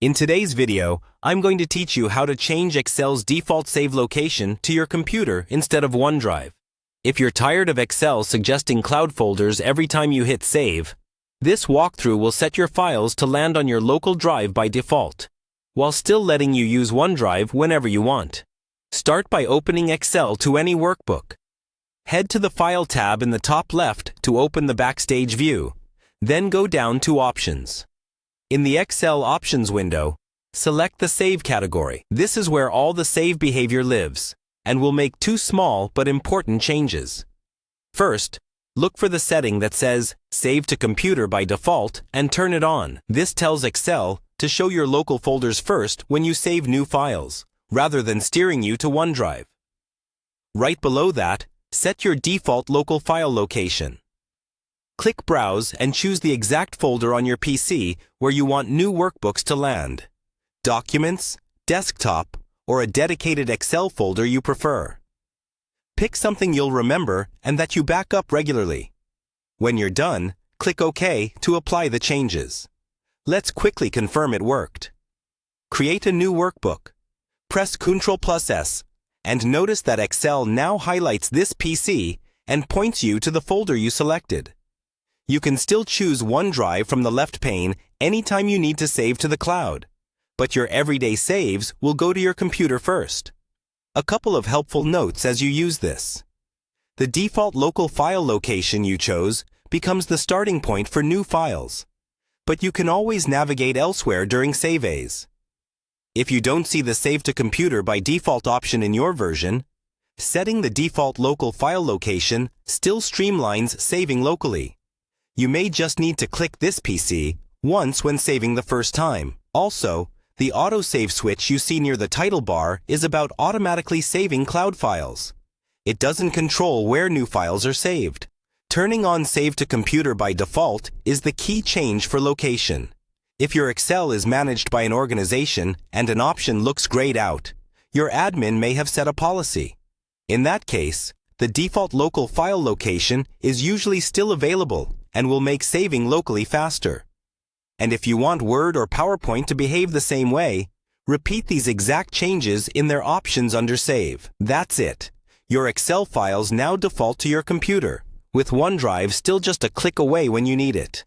In today's video, I'm going to teach you how to change Excel's default save location to your computer instead of OneDrive. If you're tired of Excel suggesting cloud folders every time you hit save, this walkthrough will set your files to land on your local drive by default, while still letting you use OneDrive whenever you want. Start by opening Excel to any workbook. Head to the File tab in the top left to open the Backstage view, then go down to Options. In the Excel Options window, select the Save category. This is where all the save behavior lives, and we'll make two small but important changes. First, look for the setting that says Save to Computer by default and turn it on. This tells Excel to show your local folders first when you save new files, rather than steering you to OneDrive. Right below that, set your default local file location. Click Browse and choose the exact folder on your PC where you want new workbooks to land. Documents, Desktop, or a dedicated Excel folder you prefer. Pick something you'll remember and that you back up regularly. When you're done, click OK to apply the changes. Let's quickly confirm it worked. Create a new workbook. Press Ctrl+S, and notice that Excel now highlights this PC and points you to the folder you selected. You can still choose OneDrive from the left pane anytime you need to save to the cloud, but your everyday saves will go to your computer first. A couple of helpful notes as you use this. The default local file location you chose becomes the starting point for new files, but you can always navigate elsewhere during save as. If you don't see the Save to Computer by default option in your version, setting the default local file location still streamlines saving locally. You may just need to click this PC once when saving the first time. Also, the autosave switch you see near the title bar is about automatically saving cloud files. It doesn't control where new files are saved. Turning on Save to Computer by default is the key change for location. If your Excel is managed by an organization and an option looks grayed out, your admin may have set a policy. In that case, the default local file location is usually still available and will make saving locally faster. And if you want Word or PowerPoint to behave the same way, repeat these exact changes in their options under Save. That's it. Your Excel files now default to your computer, with OneDrive still just a click away when you need it.